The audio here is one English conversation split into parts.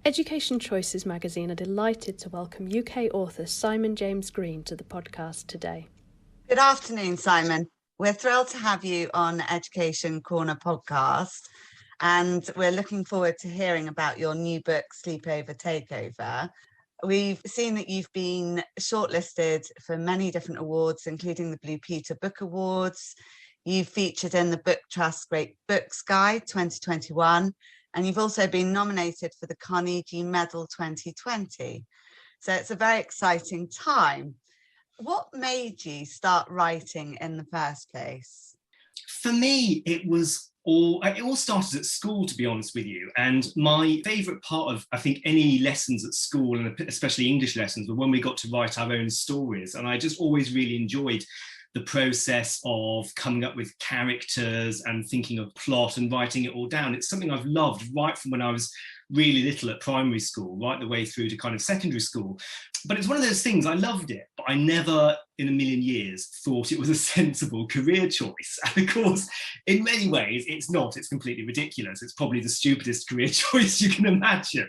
Education Choices magazine are delighted to welcome UK author Simon James Green to the podcast today. Good afternoon, Simon. We're thrilled to have you on Education Corner podcast, and we're looking forward to hearing about your new book, Sleepover Takeover. We've seen that you've been shortlisted for many different awards, including the Blue Peter Book Awards. You've featured in the Book Trust Great Books Guide 2021, and you've also been nominated for the Carnegie Medal 2020. So it's a very exciting time. What made you start writing in the first place? For me, it all started at school, to be honest with you. And my favourite part of, I think, any lessons at school, and especially English lessons, were when we got to write our own stories. And I just always really enjoyed the process of coming up with characters and thinking of plot and writing it all down. It's something I've loved right from when I was really little at primary school, right the way through to kind of secondary school. But it's one of those things, I loved it, but I never in a million years thought it was a sensible career choice. And of course, in many ways, it's not. It's completely ridiculous. It's probably the stupidest career choice you can imagine.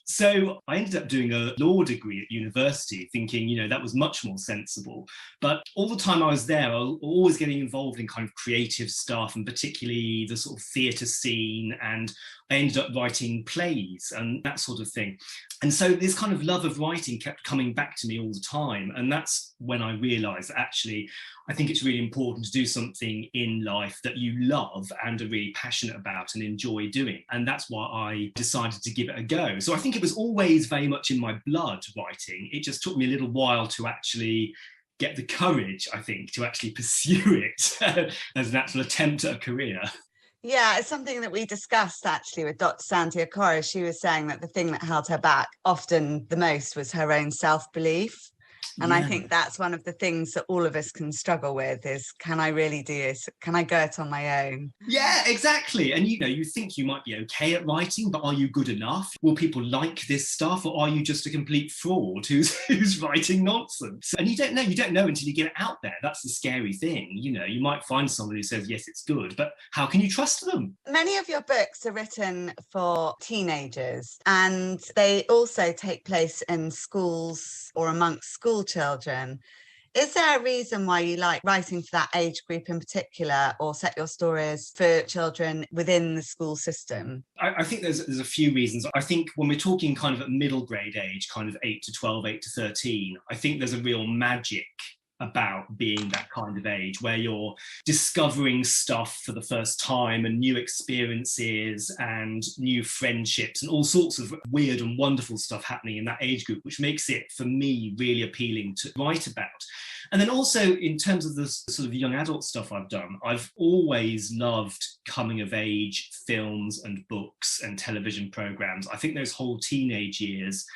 So I ended up doing a law degree at university, thinking, that was much more sensible. But all the time I was there, I was always getting involved in kind of creative stuff, and particularly the sort of theatre scene, and I ended up writing plays and that sort of thing. And so this kind of love of writing kept coming back to me all the time. And that's when I realised that actually, I think it's really important to do something in life that you love and are really passionate about and enjoy doing. And that's why I decided to give it a go. So I think it was always very much in my blood, writing. It just took me a little while to actually get the courage, I think, to actually pursue it as an actual attempt at a career. Yeah, it's something that we discussed actually with Dr. Sandy Okora. She was saying that the thing that held her back often the most was her own self-belief. And I think that's one of the things that all of us can struggle with is, can I really do this? Can I go it on my own? Yeah, exactly. And you think you might be okay at writing, but are you good enough? Will people like this stuff, or are you just a complete fraud who's writing nonsense? And you don't know until you get it out there. That's the scary thing. You might find someone who says, yes, it's good, but how can you trust them? Many of your books are written for teenagers, and they also take place in schools or amongst school children. Is there a reason why you like writing for that age group in particular, or set your stories for children within the school system? I think there's a few reasons. I think when we're talking kind of at middle grade age, kind of 8 to 12, 8 to 13, I think there's a real magic about being that kind of age where you're discovering stuff for the first time and new experiences and new friendships and all sorts of weird and wonderful stuff happening in that age group, which makes it, for me, really appealing to write about. And then also in terms of the sort of young adult stuff I've done, I've always loved coming of age films and books and television programs. I think those whole teenage years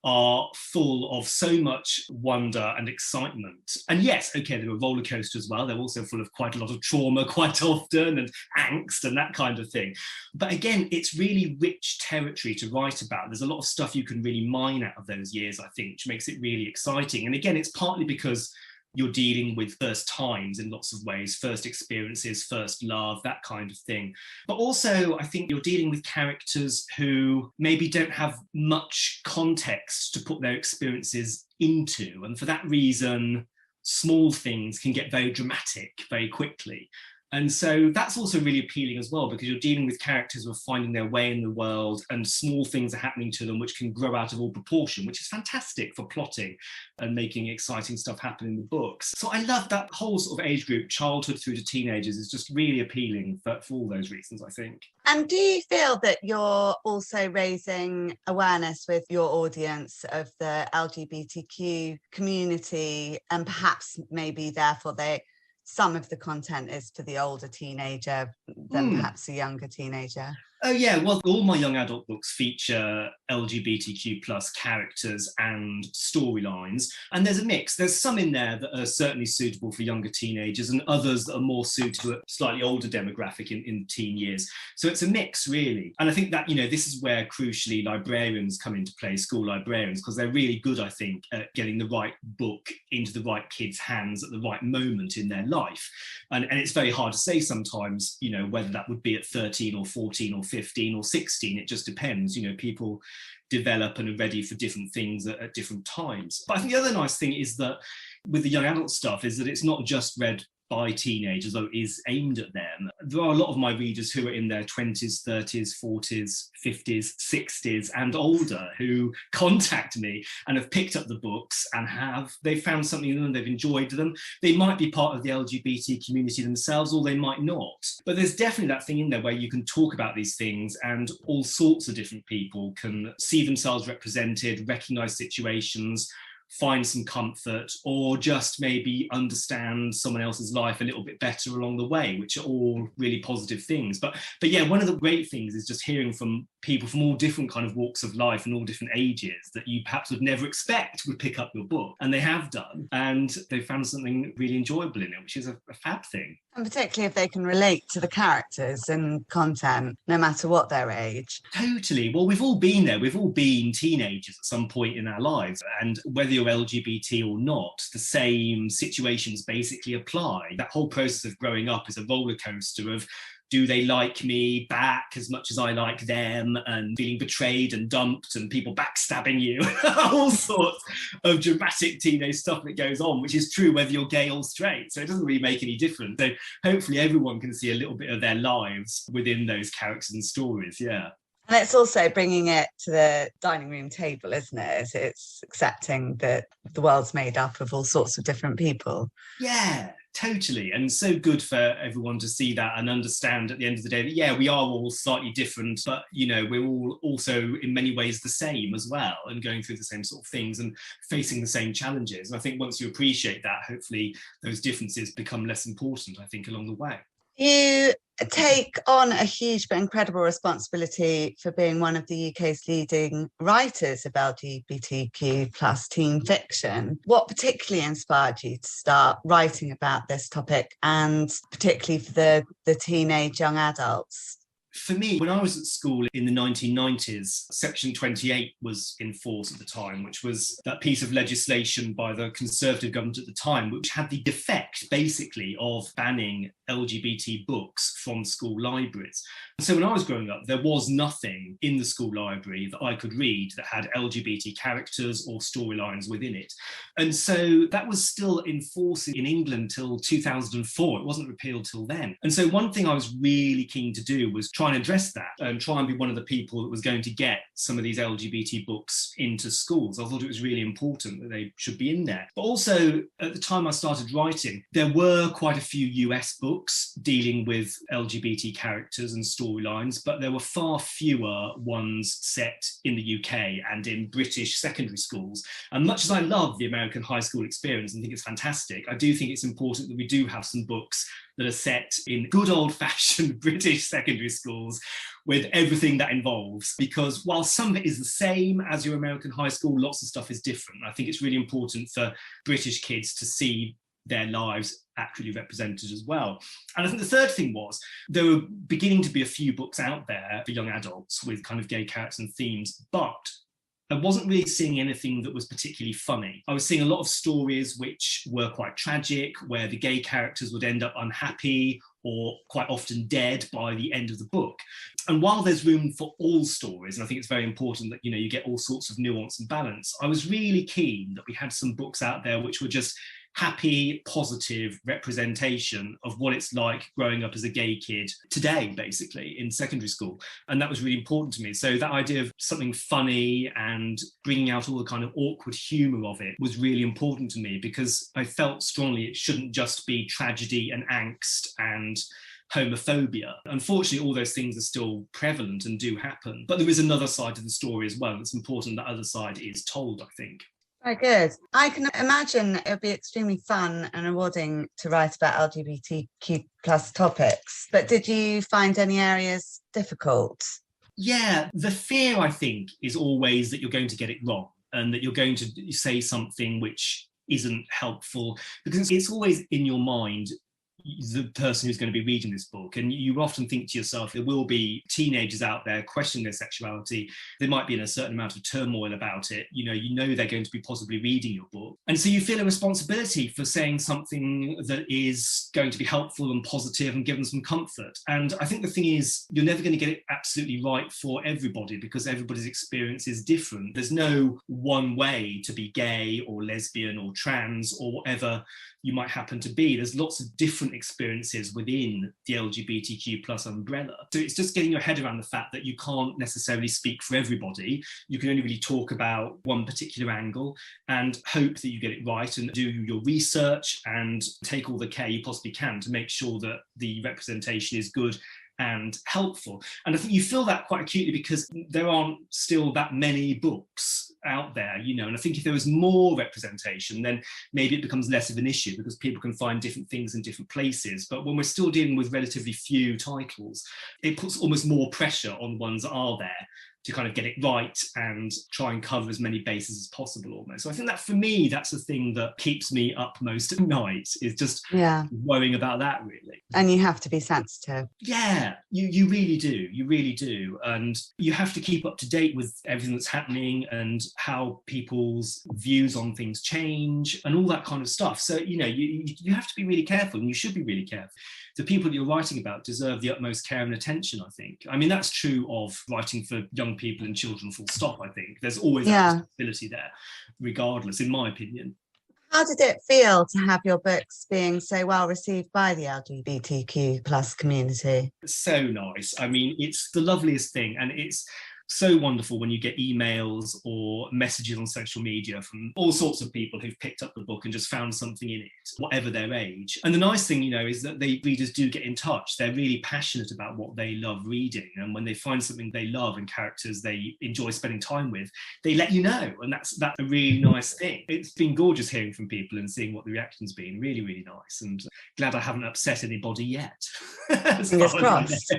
are full of so much wonder and excitement. And yes, okay, they're a roller coaster as well. They're also full of quite a lot of trauma quite often, and angst and that kind of thing. But again, it's really rich territory to write about. There's a lot of stuff you can really mine out of those years, I think, which makes it really exciting. And again, it's partly because you're dealing with first times in lots of ways, first experiences, first love, that kind of thing. But also, I think you're dealing with characters who maybe don't have much context to put their experiences into. And for that reason, small things can get very dramatic very quickly. And so that's also really appealing as well, because you're dealing with characters who are finding their way in the world and small things are happening to them which can grow out of all proportion, which is fantastic for plotting and making exciting stuff happen in the books. So I love that whole sort of age group, childhood through to teenagers, is just really appealing for all those reasons, I think. And do you feel that you're also raising awareness with your audience of the LGBTQ community, and perhaps maybe therefore some of the content is for the older teenager than perhaps a younger teenager? Oh yeah, well, all my young adult books feature LGBTQ plus characters and storylines, and there's a mix. There's some in there that are certainly suitable for younger teenagers, and others that are more suited to a slightly older demographic in teen years. So it's a mix, really. And I think that, this is where crucially librarians come into play, school librarians, because they're really good, I think, at getting the right book into the right kids' hands at the right moment in their life. And it's very hard to say sometimes, whether that would be at 13 or 14 or 15 or 16. It just depends. People develop and are ready for different things at different times. But I think the other nice thing is that with the young adult stuff is that it's not just read by teenagers, though it is aimed at them. There are a lot of my readers who are in their 20s, 30s, 40s, 50s, 60s and older who contact me and have picked up the books and they've found something in them, they've enjoyed them. They might be part of the LGBT community themselves or they might not. But there's definitely that thing in there where you can talk about these things and all sorts of different people can see themselves represented, recognise situations, find some comfort, or just maybe understand someone else's life a little bit better along the way, which are all really positive things. But yeah, one of the great things is just hearing from people from all different kind of walks of life and all different ages that you perhaps would never expect would pick up your book, and they have done, and they found something really enjoyable in it, which is a fab thing. And particularly if they can relate to the characters and content, no matter what their age. Totally. Well, we've all been there. We've all been teenagers at some point in our lives. And whether you're LGBT or not, the same situations basically apply. That whole process of growing up is a roller coaster of, do they like me back as much as I like them, and feeling betrayed and dumped and people backstabbing you, all sorts of dramatic teenage stuff that goes on, which is true whether you're gay or straight. So it doesn't really make any difference. So hopefully everyone can see a little bit of their lives within those characters and stories. Yeah. And it's also bringing it to the dining room table, isn't it? It's accepting that the world's made up of all sorts of different people. Yeah, totally. And so good for everyone to see that and understand at the end of the day that, yeah, we are all slightly different, but, we're all also in many ways the same as well, and going through the same sort of things and facing the same challenges. And I think once you appreciate that, hopefully those differences become less important, I think, along the way. You take on a huge but incredible responsibility for being one of the UK's leading writers of LGBTQ plus teen fiction. What particularly inspired you to start writing about this topic, and particularly for the teenage young adults? For me, when I was at school in the 1990s, Section 28 was in force at the time, which was that piece of legislation by the Conservative government at the time, which had the effect, basically, of banning LGBT books from school libraries. And so when I was growing up, there was nothing in the school library that I could read that had LGBT characters or storylines within it. And so that was still in force in England till 2004. It wasn't repealed till then. And so one thing I was really keen to do was try and address that and try and be one of the people that was going to get some of these LGBT books into schools. I thought it was really important that they should be in there. But also, at the time I started writing, there were quite a few US books dealing with LGBT characters and storylines, but there were far fewer ones set in the UK and in British secondary schools. And much as I love the American high school experience and think it's fantastic, I do think it's important that we do have some books that are set in good old-fashioned British secondary schools with everything that involves, because while some of it is the same as your American high school, lots of stuff is different. I think it's really important for British kids to see their lives accurately represented as well. And I think the third thing was there were beginning to be a few books out there for young adults with kind of gay characters and themes, but I wasn't really seeing anything that was particularly funny. I was seeing a lot of stories which were quite tragic, where the gay characters would end up unhappy or quite often dead by the end of the book. And while there's room for all stories, and I think it's very important that, you get all sorts of nuance and balance, I was really keen that we had some books out there which were just happy, positive representation of what it's like growing up as a gay kid today, basically, in secondary school. And that was really important to me. So that idea of something funny and bringing out all the kind of awkward humour of it was really important to me, because I felt strongly it shouldn't just be tragedy and angst and homophobia. Unfortunately, all those things are still prevalent and do happen. But there is another side to the story as well. It's important that other side is told, I think. Very good. I can imagine it would be extremely fun and rewarding to write about LGBTQ plus topics. But did you find any areas difficult? Yeah, the fear, I think, is always that you're going to get it wrong and that you're going to say something which isn't helpful, because it's always in your mind, the person who's going to be reading this book. And you often think to yourself, there will be teenagers out there questioning their sexuality. They might be in a certain amount of turmoil about it. You know they're going to be possibly reading your book. And so you feel a responsibility for saying something that is going to be helpful and positive and give them some comfort. And I think the thing is, you're never going to get it absolutely right for everybody because everybody's experience is different. There's no one way to be gay or lesbian or trans or whatever you might happen to be. There's lots of different experiences within the LGBTQ plus umbrella. So it's just getting your head around the fact that you can't necessarily speak for everybody. You can only really talk about one particular angle and hope that you get it right and do your research and take all the care you possibly can to make sure that the representation is good and helpful. And I think you feel that quite acutely because there aren't still that many books out there, and I think if there was more representation, then maybe it becomes less of an issue because people can find different things in different places. But when we're still dealing with relatively few titles, it puts almost more pressure on the ones that are there to kind of get it right and try and cover as many bases as possible almost. So I think that for me, that's the thing that keeps me up most at night, is just worrying about that, really. And you have to be sensitive. Yeah, you really do. You really do. And you have to keep up to date with everything that's happening and how people's views on things change and all that kind of stuff. So, you have to be really careful, and you should be really careful. The people that you're writing about deserve the utmost care and attention, I think. I mean, that's true of writing for young people and children, full stop, I think. There's always that responsibility there, regardless, in my opinion. How did it feel to have your books being so well received by the LGBTQ plus community? So nice. I mean, it's the loveliest thing, and it's so wonderful when you get emails or messages on social media from all sorts of people who've picked up the book and just found something in it, whatever their age. And the nice thing, is that readers do get in touch. They're really passionate about what they love reading. And when they find something they love and characters they enjoy spending time with, they let you know. And that's a really nice thing. It's been gorgeous hearing from people and seeing what the reaction's been. Really, really nice. And glad I haven't upset anybody yet. Fingers crossed.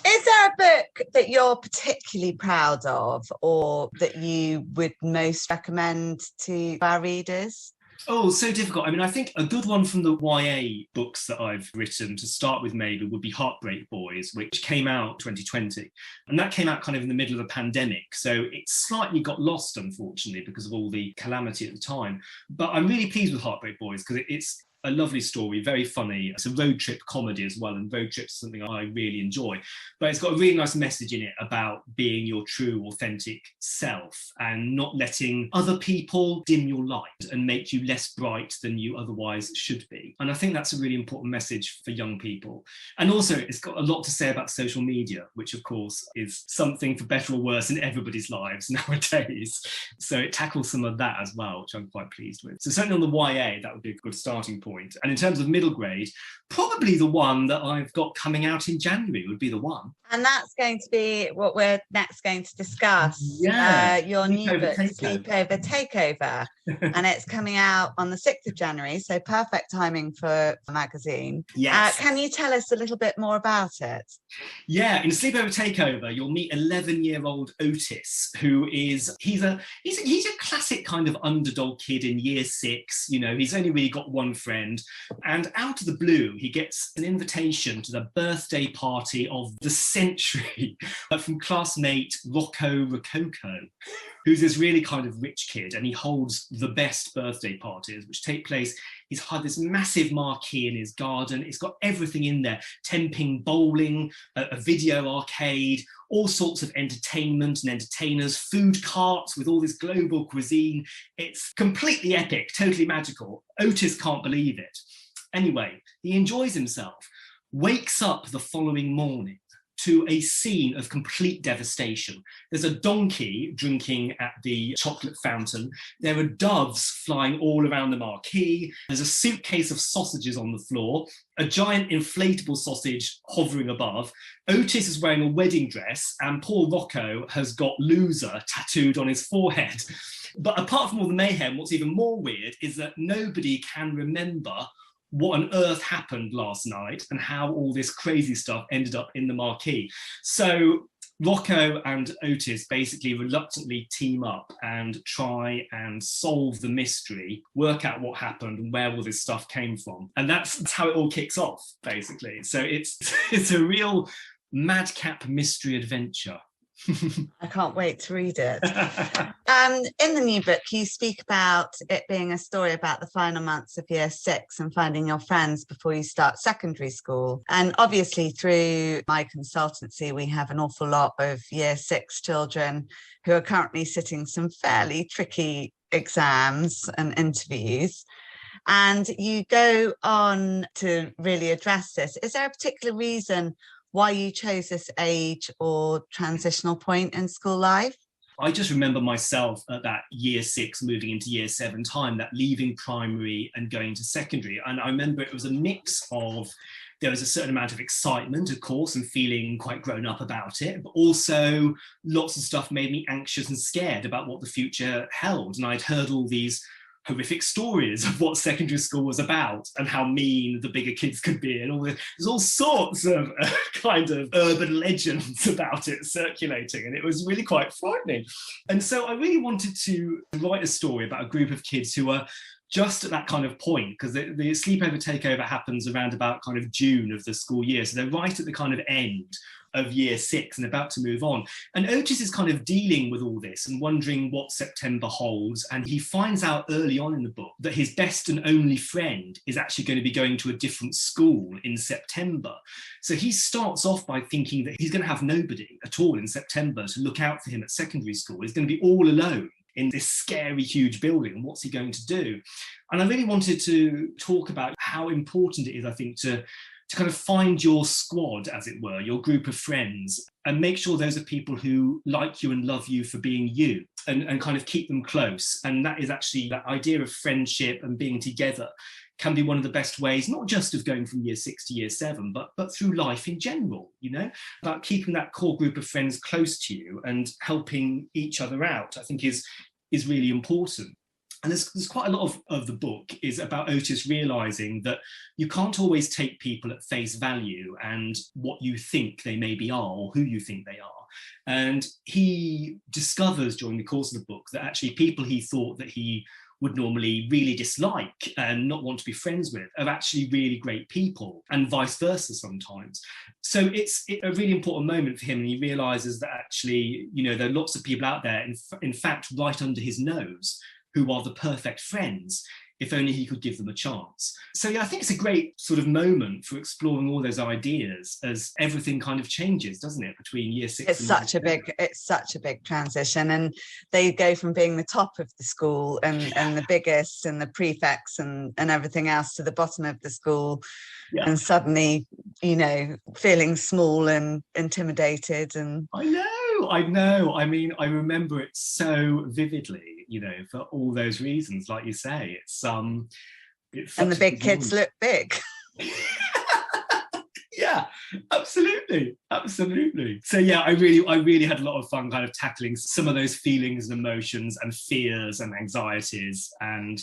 Is there a book that you're particularly proud of or that you would most recommend to our readers? Oh, so difficult. I mean, I think a good one from the YA books that I've written to start with maybe would be Heartbreak Boys, which came out 2020. And that came out kind of in the middle of the pandemic. So it slightly got lost, unfortunately, because of all the calamity at the time. But I'm really pleased with Heartbreak Boys because it's a lovely story, very funny. It's a road trip comedy as well, and road trips are something I really enjoy. But it's got a really nice message in it about being your true, authentic self and not letting other people dim your light and make you less bright than you otherwise should be. And I think that's a really important message for young people. And also, it's got a lot to say about social media, which of course is something for better or worse in everybody's lives nowadays. So it tackles some of that as well, which I'm quite pleased with. So certainly on the YA, that would be a good starting point. And in terms of middle grade, probably the one that I've got coming out in January would be the one. And that's going to be what we're next going to discuss. Your new book, Sleepover Takeover. And it's coming out on the 6th of January, so perfect timing for a magazine. Yes. Can you tell us a little bit more about it? Yeah, in Sleepover Takeover, you'll meet 11-year-old Otis, who is, he's a classic kind of underdog kid in year 6. He's only really got one friend. And out of the blue, he gets an invitation to the birthday party of the century from classmate Rocco Rococo, who's this really kind of rich kid, and he holds the best birthday parties, which take place. He's had this massive marquee in his garden. It's got everything in there: temping, bowling, a video arcade, all sorts of entertainment and entertainers, food carts with all this global cuisine. It's completely epic, totally magical. Otis can't believe it. Anyway, he enjoys himself, wakes up the following morning to a scene of complete devastation. There's a donkey drinking at the chocolate fountain. There are doves flying all around the marquee. There's a suitcase of sausages on the floor, a giant inflatable sausage hovering above. Otis is wearing a wedding dress, and poor Rocco has got loser tattooed on his forehead. But apart from all the mayhem, what's even more weird is that nobody can remember what on earth happened last night and how all this crazy stuff ended up in the marquee. So Rocco and Otis basically reluctantly team up and try and solve the mystery, work out what happened and where all this stuff came from. And that's how it all kicks off, basically. So it's a real madcap mystery adventure. I can't wait to read it. In the new book, you speak about it being a story about the final months of year 6 and finding your friends before you start secondary school. And obviously through my consultancy, we have an awful lot of year 6 children who are currently sitting some fairly tricky exams and interviews. And you go on to really address this. Is there a particular reason why you chose this age or transitional point in school life? I just remember myself at that year 6 moving into year 7 time, that leaving primary and going to secondary. And I remember it was a mix of, there was a certain amount of excitement, of course, and feeling quite grown up about it, but also lots of stuff made me anxious and scared about what the future held. And I'd heard all these horrific stories of what secondary school was about and how mean the bigger kids could be, and there's all sorts of kind of urban legends about it circulating, and it was really quite frightening. And so I really wanted to write a story about a group of kids who are just at that kind of point, because the sleepover takeover happens around about kind of June of the school year, so they're right at the kind of end of year 6 and about to move on. And Otis is kind of dealing with all this and wondering what September holds. And he finds out early on in the book that his best and only friend is actually going to be going to a different school in September. So he starts off by thinking that he's going to have nobody at all in September to look out for him at secondary school. He's going to be all alone in this scary, huge building, and what's he going to do? And I really wanted to talk about how important it is, I think, to kind of find your squad, as it were, your group of friends, and make sure those are people who like you and love you for being you, and kind of keep them close. And that is actually that idea of friendship and being together can be one of the best ways, not just of going from year 6 to year 7, but through life in general, you know, about keeping that core group of friends close to you and helping each other out, I think is really important. And there's quite a lot of the book is about Otis realising that you can't always take people at face value and what you think they maybe are or who you think they are. And he discovers during the course of the book that actually people he thought that he would normally really dislike and not want to be friends with are actually really great people, and vice versa sometimes. So it's a really important moment for him, and he realises that actually, you know, there are lots of people out there, in fact, right under his nose, who are the perfect friends, if only he could give them a chance. So yeah, I think it's a great sort of moment for exploring all those ideas as everything kind of changes, doesn't it, between year 6 it's such a big transition, and they go from being the top of the school and the biggest and the prefects and everything else to the bottom of the school, and suddenly, you know, feeling small and intimidated. And I know. I mean, I remember it so vividly, you know, for all those reasons, like you say. It's and the big kids look big. Yeah, absolutely. So yeah, I really had a lot of fun kind of tackling some of those feelings and emotions and fears and anxieties and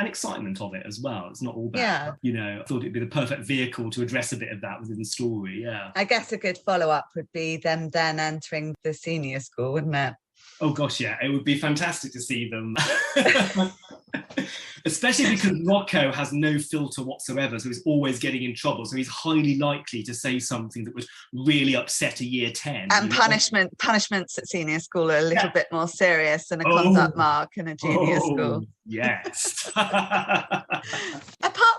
excitement of it as well. It's not all bad. Yeah. You know, I thought it'd be the perfect vehicle to address a bit of that within the story. Yeah. I guess a good follow-up would be them then entering the senior school, wouldn't it? Oh gosh, yeah, it would be fantastic to see them. Especially because Rocco has no filter whatsoever, so he's always getting in trouble. So he's highly likely to say something that would really upset a year 10. And punishments at senior school are a little bit more serious than a conduct mark in a junior school. Yes. Apart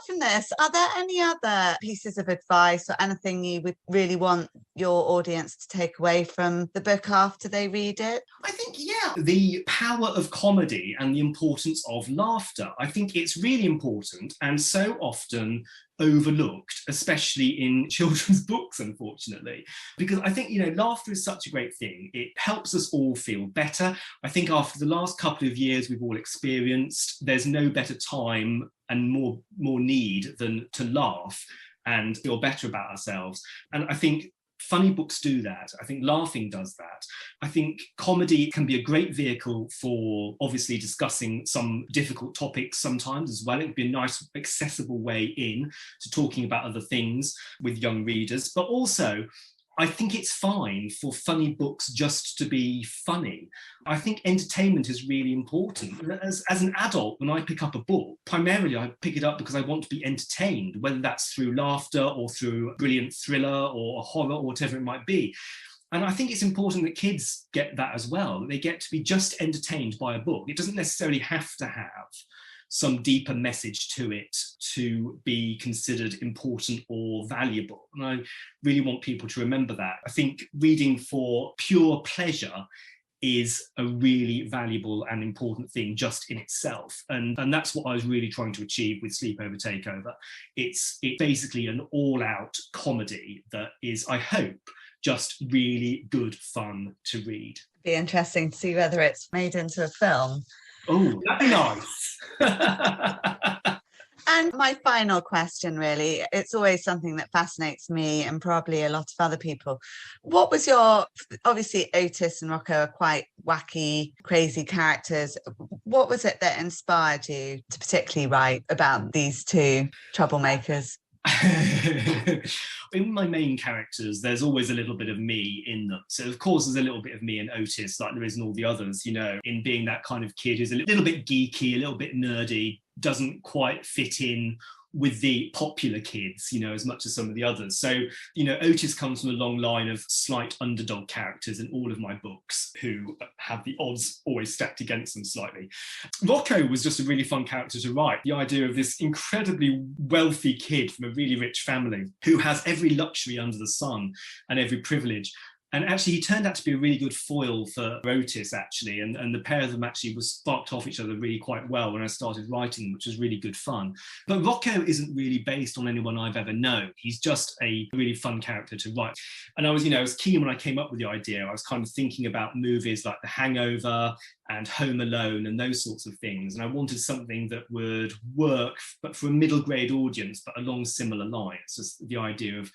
from this, are there any other pieces of advice or anything you would really want your audience to take away from the book after they read it? I think, yeah, the power of comedy and the importance of laughter. I think it's really important and so often overlooked, especially in children's books, unfortunately, because I think, you know, laughter is such a great thing. It helps us all feel better. I think after the last couple of years we've all experienced, there's no better time and more need than to laugh and feel better about ourselves. And I think funny books do that. I think laughing does that. I think comedy can be a great vehicle for obviously discussing some difficult topics sometimes as well. It would be a nice, accessible way in to talking about other things with young readers. But also, I think it's fine for funny books just to be funny. I think entertainment is really important. As an adult, when I pick up a book, primarily I pick it up because I want to be entertained, whether that's through laughter or through a brilliant thriller or a horror or whatever it might be. And I think it's important that kids get that as well, that they get to be just entertained by a book. It doesn't necessarily have to have some deeper message to it to be considered important or valuable. And I really want people to remember that. I think reading for pure pleasure is a really valuable and important thing just in itself. And that's what I was really trying to achieve with Sleepover Takeover. It's basically an all-out comedy that is, I hope, just really good fun to read. Be interesting to see whether it's made into a film. Oh, that'd be nice. And my final question, really, it's always something that fascinates me and probably a lot of other people. What was obviously Otis and Rocco are quite wacky, crazy characters. What was it that inspired you to particularly write about these two troublemakers? In my main characters, there's always a little bit of me in them. So of course there's a little bit of me in Otis, like there is in all the others, you know, in being that kind of kid who's a little bit geeky, a little bit nerdy, doesn't quite fit in with the popular kids, you know, as much as some of the others. So, you know, Otis comes from a long line of slight underdog characters in all of my books who have the odds always stacked against them slightly. Rocco was just a really fun character to write. The idea of this incredibly wealthy kid from a really rich family who has every luxury under the sun and every privilege. And actually, he turned out to be a really good foil for Otis, actually. And the pair of them actually was sparked off each other really quite well when I started writing, which was really good fun. But Rocco isn't really based on anyone I've ever known. He's just a really fun character to write. And I was keen when I came up with the idea. I was kind of thinking about movies like The Hangover and Home Alone and those sorts of things. And I wanted something that would work, but for a middle grade audience, but along similar lines. Just the idea of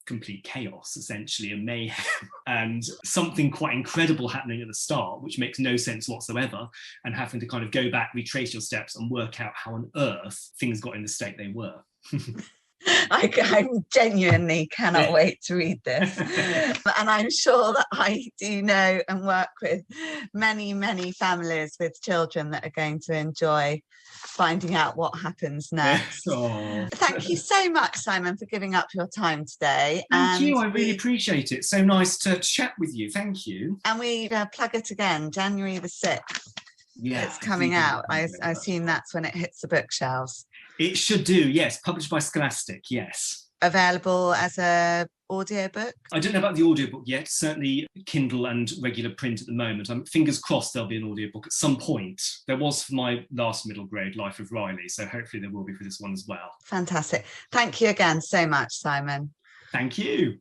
complete chaos, essentially, and mayhem, and something quite incredible happening at the start, which makes no sense whatsoever, and having to kind of go back, retrace your steps, and work out how on earth things got in the state they were. I genuinely cannot wait to read this. And I'm sure that I do know and work with many, many families with children that are going to enjoy finding out what happens next. Thank you so much, Simon, for giving up your time today. Thank you. I really appreciate it. So nice to chat with you. Thank you. And we plug it again, January the 6th. Yeah, it's coming out. I assume that's when it hits the bookshelves. It should do, yes. Published by Scholastic, yes. Available as a audiobook? I don't know about the audiobook yet. Certainly Kindle and regular print at the moment. I'm fingers crossed there'll be an audiobook at some point. There was for my last middle grade, Life of Riley, so hopefully there will be for this one as well. Fantastic. Thank you again so much, Simon. Thank you.